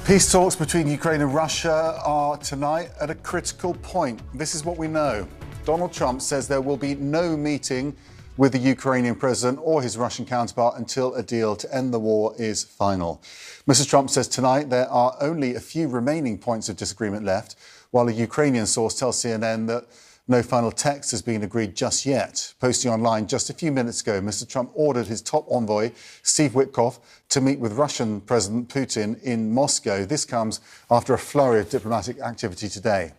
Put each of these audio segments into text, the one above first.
Peace talks between Ukraine and Russia are tonight at a critical point. This is what we know. Donald Trump says there will be no meeting with the Ukrainian president or his Russian counterpart until a deal to end the war is final. Mr. Trump says tonight there are only a few remaining points of disagreement left, while a Ukrainian source tells CNN that no final text has been agreed just yet. Posting online just a few minutes ago, Mr. Trump ordered his top envoy, Steve Witkoff, to meet with Russian President Putin in Moscow. This comes after a flurry of diplomatic activity today.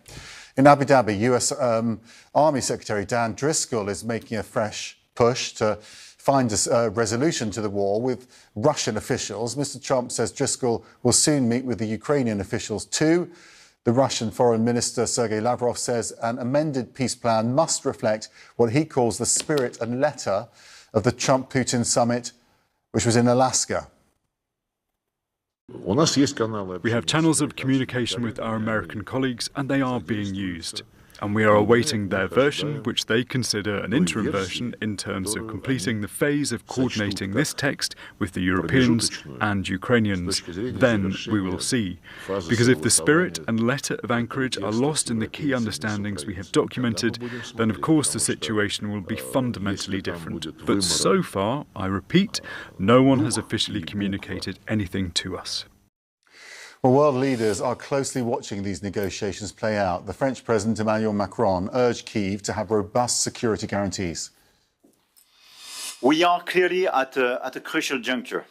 In Abu Dhabi, US Army Secretary Dan Driscoll is making a fresh push to find a resolution to the war with Russian officials. Mr. Trump says Driscoll will soon meet with the Ukrainian officials too. The Russian Foreign Minister Sergei Lavrov says an amended peace plan must reflect what he calls the spirit and letter of the Trump-Putin summit, which was in Alaska. We have channels of communication with our American colleagues, and they are being used. And we are awaiting their version, which they consider an interim version in terms of completing the phase of coordinating this text with the Europeans and Ukrainians. Then we will see. Because if the spirit and letter of Anchorage are lost in the key understandings we have documented, then of course the situation will be fundamentally different. But so far, I repeat, no one has officially communicated anything to us. Well, world leaders are closely watching these negotiations play out. The French President Emmanuel Macron urged Kyiv to have robust security guarantees. We are clearly at a crucial juncture.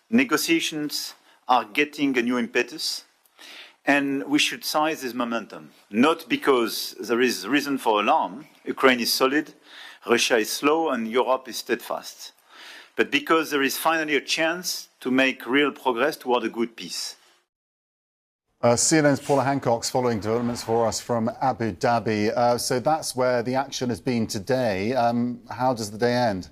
Negotiations are getting a new impetus, and we should seize this momentum, not because there is reason for alarm. Ukraine is solid, Russia is slow, and Europe is steadfast, but because there is finally a chance to make real progress toward a good peace. CNN's Paula Hancock's following developments for us from Abu Dhabi. So that's where the action has been today. How does the day end?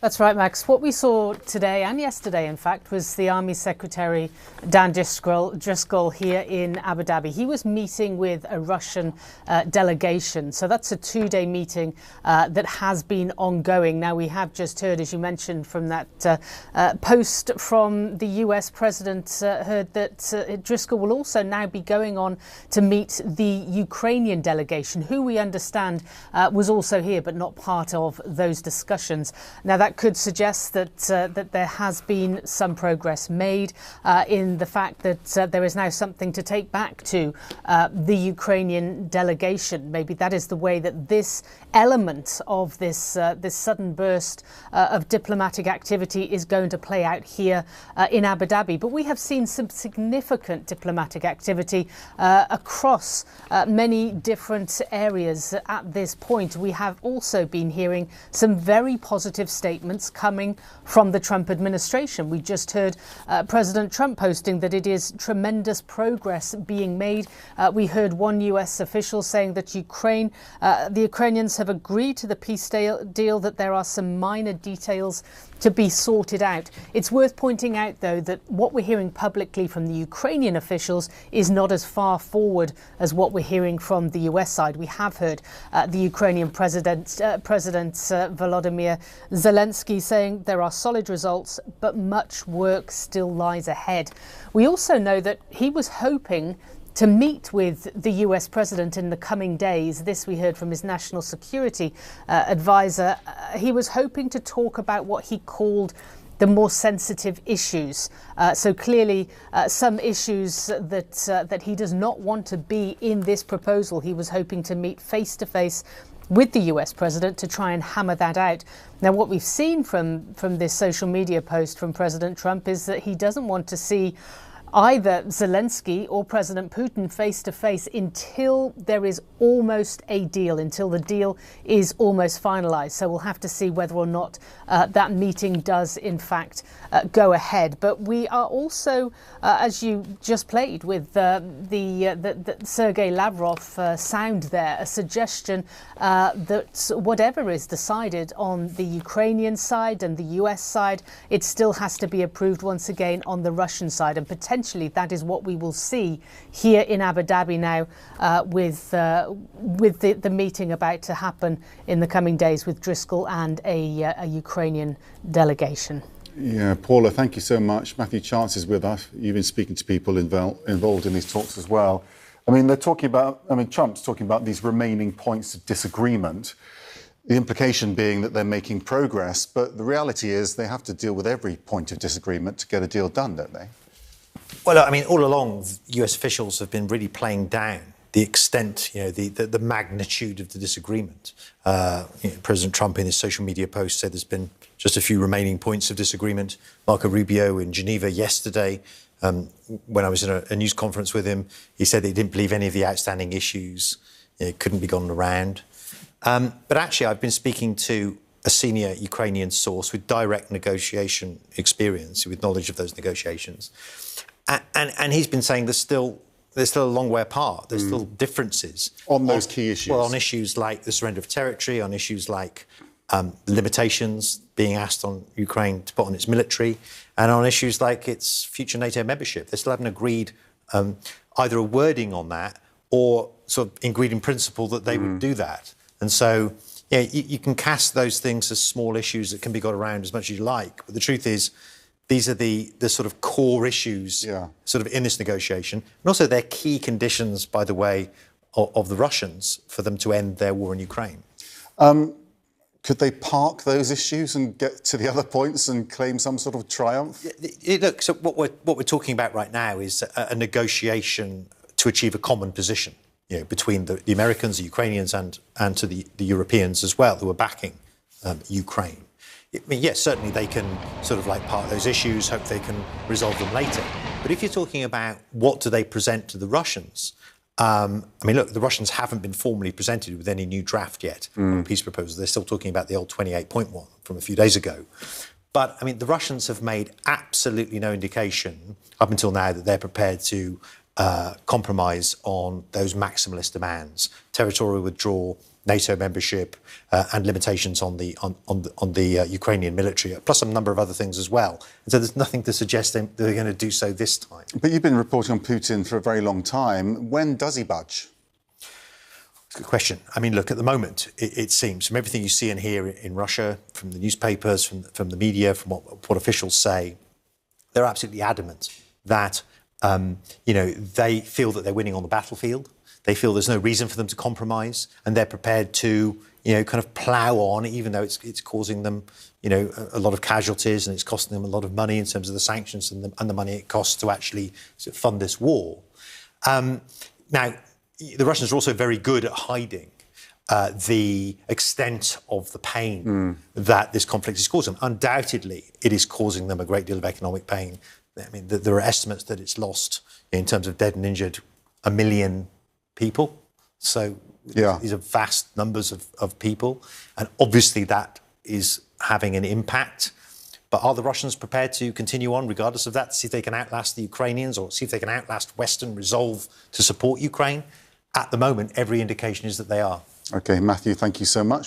That's right, Max. What we saw today and yesterday, in fact, was the Army Secretary Dan Driscoll here in Abu Dhabi. He was meeting with a Russian delegation. So that's a two-day meeting that has been ongoing. Now, we have just heard, as you mentioned, from that post from the US president, heard that Driscoll will also now be going on to meet the Ukrainian delegation, who we understand was also here, but not part of those discussions. Now, that could suggest that that there has been some progress made in the fact that there is now something to take back to the Ukrainian delegation. Maybe that is the way that this element of this this sudden burst of diplomatic activity is going to play out here in Abu Dhabi. But we have seen some significant diplomatic activity across many different areas at this point. We have also been hearing some very positive statements coming from the Trump administration. We just heard President Trump posting that it is tremendous progress being made. We heard one US official saying that the Ukrainians have agreed to the peace deal, that there are some minor details to be sorted out. It's worth pointing out, though, that what we're hearing publicly from the Ukrainian officials is not as far forward as what we're hearing from the US side. We have heard the Ukrainian President Volodymyr Zelensky saying there are solid results, but much work still lies ahead. We also know that he was hoping to meet with the US president in the coming days. This we heard from his national security advisor. He was hoping to talk about what he called the more sensitive issues. So clearly some issues that he does not want to be in this proposal. He was hoping to meet face to face with the US president to try and hammer that out. Now, what we've seen from this social media post from President Trump is that he doesn't want to see either Zelensky or President Putin face to face until there is almost a deal, until the deal is almost finalized. So we'll have to see whether or not that meeting does in fact go ahead. But we are also, as you just played with the Sergei Lavrov sound there, a suggestion that whatever is decided on the Ukrainian side and the US side, it still has to be approved once again on the Russian side, and potentially that is what we will see here in Abu Dhabi now with the meeting about to happen in the coming days with Driscoll and a Ukrainian delegation. Yeah, Paula, thank you so much. Matthew Chance is with us. You've been speaking to people involved in these talks as well. I mean, Trump's talking about these remaining points of disagreement, the implication being that they're making progress, but the reality is they have to deal with every point of disagreement to get a deal done, don't they? Well, I mean, all along, US officials have been really playing down the extent, the magnitude of the disagreement. President Trump in his social media post said there's been just a few remaining points of disagreement. Marco Rubio in Geneva yesterday, when I was in a news conference with him, he said that he didn't believe any of the outstanding issues couldn't be gone around. But actually, I've been speaking to a senior Ukrainian source with direct negotiation experience, with knowledge of those negotiations. And he's been saying there's still a long way apart. There's still differences. On those key issues? Well, on issues like the surrender of territory, on issues like limitations being asked on Ukraine to put on its military, and on issues like its future NATO membership. They still haven't agreed either a wording on that or sort of agreed in principle that they would do that. And so, you can cast those things as small issues that can be got around as much as you like. But the truth is, these are the sort of core issues sort of in this negotiation. And also they're key conditions, by the way, of the Russians for them to end their war in Ukraine. Could they park those issues and get to the other points and claim some sort of triumph? Look, so what we're talking about right now is a negotiation to achieve a common position, between the Americans, the Ukrainians, and to the Europeans as well, who are backing Ukraine. I mean, yes, certainly they can sort of park those issues, hope they can resolve them later. But if you're talking about what do they present to the Russians, look, the Russians haven't been formally presented with any new draft yet, peace proposal. They're still talking about the old 28-point one from a few days ago. But, the Russians have made absolutely no indication up until now that they're prepared to compromise on those maximalist demands, territorial withdrawal, NATO membership, and limitations on the Ukrainian military, plus a number of other things as well. And so there's nothing to suggest they're going to do so this time. But you've been reporting on Putin for a very long time. When does he budge? It's a good question. Look, at the moment, it seems, from everything you see and hear in Russia, from the newspapers, from the media, from what officials say, they're absolutely adamant that, they feel that they're winning on the battlefield. They feel there's no reason for them to compromise, and they're prepared to, kind of plough on, even though it's causing them, a lot of casualties, and it's costing them a lot of money in terms of the sanctions and the money it costs to actually fund this war. Now, the Russians are also very good at hiding the extent of the pain that this conflict is causing. Undoubtedly, it is causing them a great deal of economic pain. There are estimates that it's lost, in terms of dead and injured, 1 million people. So these are vast numbers of people. And obviously that is having an impact. But are the Russians prepared to continue on regardless of that, to see if they can outlast the Ukrainians or see if they can outlast Western resolve to support Ukraine? At the moment, every indication is that they are. OK, Matthew, thank you so much.